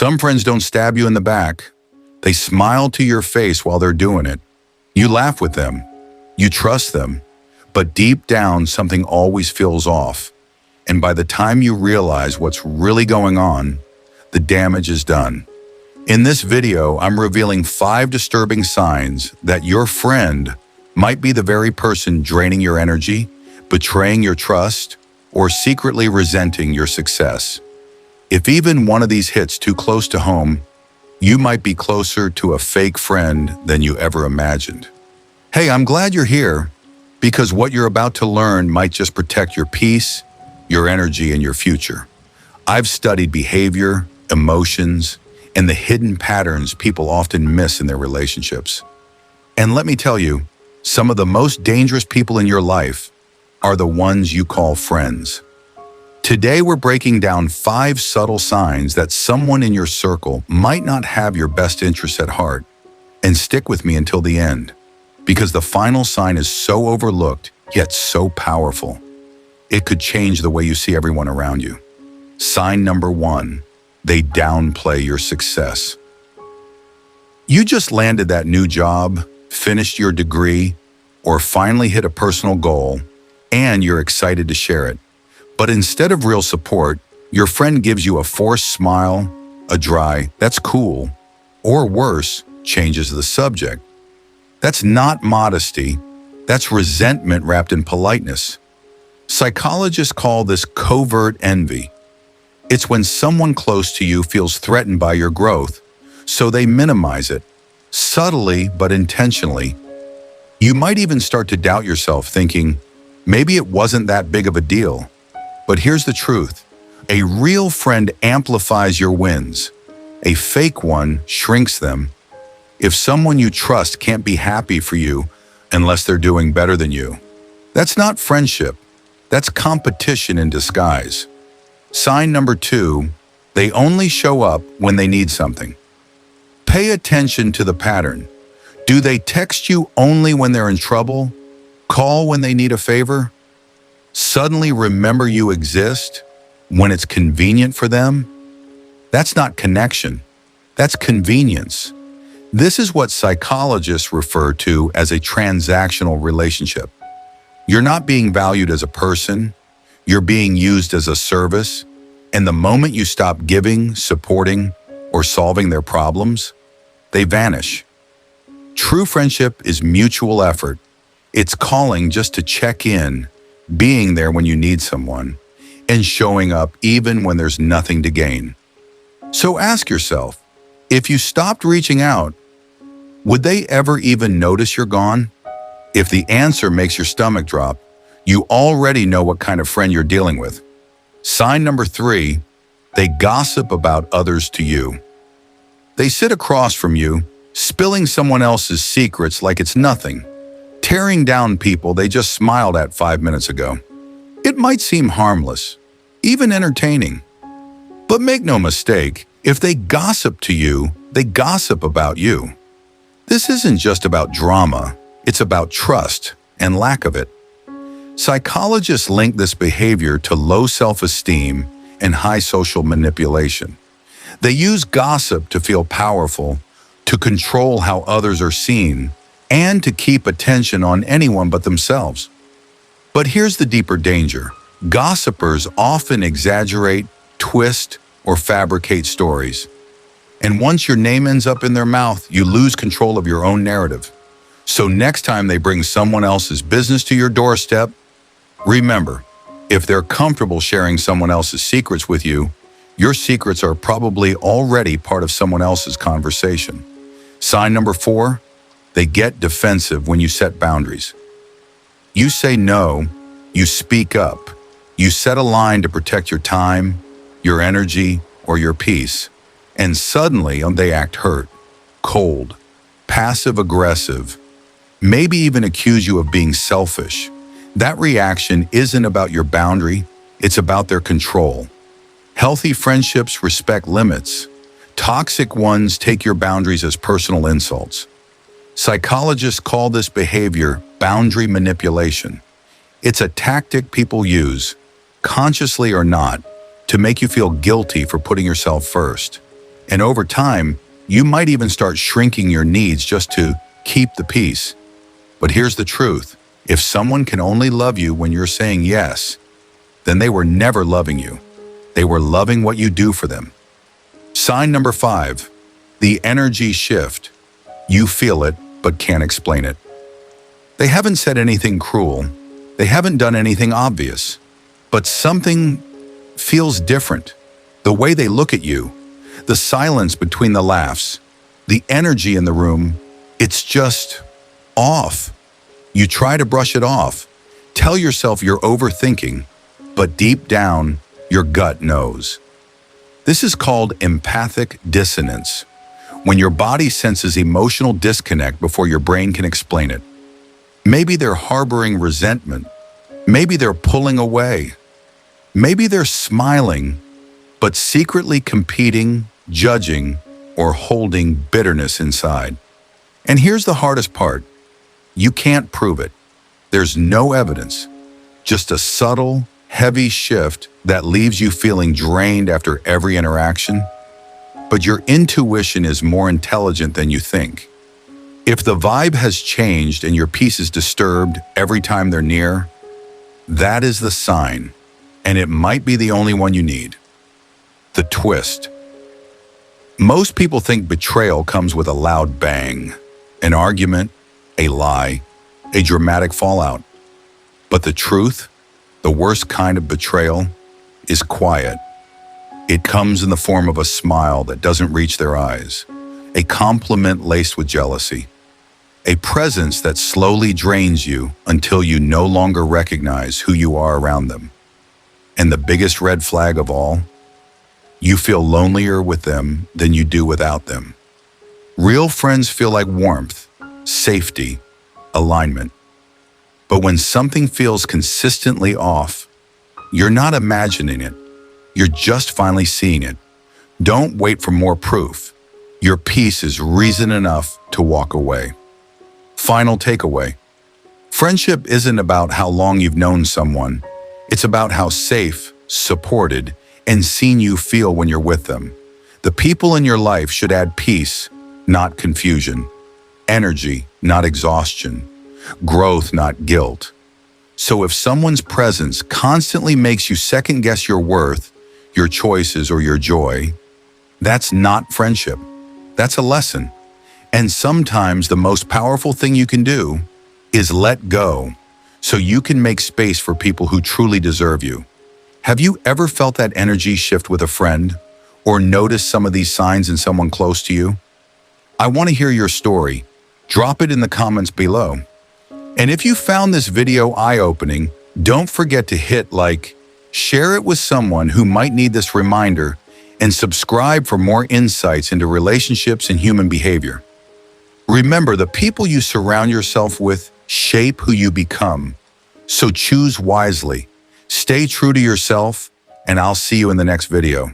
Some friends don't stab you in the back. They smile to your face while they're doing it. You laugh with them. You trust them. But deep down, something always feels off. And by the time you realize what's really going on, the damage is done. In this video, I'm revealing 5 disturbing signs that your friend might be the very person draining your energy, betraying your trust, or secretly resenting your success. If even one of these hits too close to home, you might be closer to a fake friend than you ever imagined. Hey, I'm glad you're here, because what you're about to learn might just protect your peace, your energy, and your future. I've studied behavior, emotions, and the hidden patterns people often miss in their relationships. And let me tell you, some of the most dangerous people in your life are the ones you call friends. Today, we're breaking down 5 subtle signs that someone in your circle might not have your best interests at heart. And stick with me until the end, because the final sign is so overlooked, yet so powerful. It could change the way you see everyone around you. Sign number 1, they downplay your success. You just landed that new job, finished your degree, or finally hit a personal goal, and you're excited to share it. But instead of real support, your friend gives you a forced smile, a dry, "that's cool," or worse, changes the subject. That's not modesty, that's resentment wrapped in politeness. Psychologists call this covert envy. It's when someone close to you feels threatened by your growth, so they minimize it, subtly but intentionally. You might even start to doubt yourself, thinking, maybe it wasn't that big of a deal. But here's the truth. A real friend amplifies your wins. A fake one shrinks them. If someone you trust can't be happy for you unless they're doing better than you, that's not friendship. That's competition in disguise. Sign number 2, they only show up when they need something. Pay attention to the pattern. Do they text you only when they're in trouble? Call when they need a favor? Suddenly remember you exist when it's convenient for them? That's not connection. That's convenience. This is what psychologists refer to as a transactional relationship. You're not being valued as a person. You're being used as a service. And the moment you stop giving, supporting, or solving their problems, they vanish. True friendship is mutual effort. It's calling just to check in, being there when you need someone, and showing up even when there's nothing to gain. So ask yourself, if you stopped reaching out, would they ever even notice you're gone? If the answer makes your stomach drop, you already know what kind of friend you're dealing with. Sign number 3, they gossip about others to you. They sit across from you, spilling someone else's secrets like it's nothing, tearing down people they just smiled at 5 minutes ago. It might seem harmless, even entertaining. But make no mistake, if they gossip to you, they gossip about you. This isn't just about drama, it's about trust and lack of it. Psychologists link this behavior to low self-esteem and high social manipulation. They use gossip to feel powerful, to control how others are seen, and to keep attention on anyone but themselves. But here's the deeper danger. Gossipers often exaggerate, twist, or fabricate stories. And once your name ends up in their mouth, you lose control of your own narrative. So next time they bring someone else's business to your doorstep, remember, if they're comfortable sharing someone else's secrets with you, your secrets are probably already part of someone else's conversation. Sign number 4, they get defensive when you set boundaries. You say no, you speak up, you set a line to protect your time, your energy, or your peace, and suddenly they act hurt, cold, passive-aggressive, maybe even accuse you of being selfish. That reaction isn't about your boundary, it's about their control. Healthy friendships respect limits. Toxic ones take your boundaries as personal insults. Psychologists call this behavior boundary manipulation. It's a tactic people use, consciously or not, to make you feel guilty for putting yourself first. And over time, you might even start shrinking your needs just to keep the peace. But here's the truth. If someone can only love you when you're saying yes, then they were never loving you. They were loving what you do for them. Sign number 5, the energy shift. You feel it, but can't explain it. They haven't said anything cruel. They haven't done anything obvious. But something feels different. The way they look at you, the silence between the laughs, the energy in the room, it's just off. You try to brush it off, tell yourself you're overthinking, but deep down, your gut knows. This is called empathic dissonance, when your body senses emotional disconnect before your brain can explain it. Maybe they're harboring resentment. Maybe they're pulling away. Maybe they're smiling, but secretly competing, judging, or holding bitterness inside. And here's the hardest part. You can't prove it. There's no evidence, just a subtle, heavy shift that leaves you feeling drained after every interaction. But your intuition is more intelligent than you think. If the vibe has changed and your peace is disturbed every time they're near, that is the sign, and it might be the only one you need. The twist. Most people think betrayal comes with a loud bang, an argument, a lie, a dramatic fallout. But the truth, the worst kind of betrayal, is quiet. It comes in the form of a smile that doesn't reach their eyes, a compliment laced with jealousy, a presence that slowly drains you until you no longer recognize who you are around them. And the biggest red flag of all, you feel lonelier with them than you do without them. Real friends feel like warmth, safety, alignment. But when something feels consistently off, you're not imagining it. You're just finally seeing it. Don't wait for more proof. Your peace is reason enough to walk away. Final takeaway. Friendship isn't about how long you've known someone. It's about how safe, supported, and seen you feel when you're with them. The people in your life should add peace, not confusion. Energy, not exhaustion. Growth, not guilt. So if someone's presence constantly makes you second-guess your worth, your choices, or your joy, that's not friendship. That's a lesson. And sometimes the most powerful thing you can do is let go so you can make space for people who truly deserve you. Have you ever felt that energy shift with a friend or noticed some of these signs in someone close to you? I want to hear your story. Drop it in the comments below. And if you found this video eye-opening, don't forget to hit like, share it with someone who might need this reminder, and subscribe for more insights into relationships and human behavior. Remember, the people you surround yourself with shape who you become. So choose wisely, stay true to yourself, and I'll see you in the next video.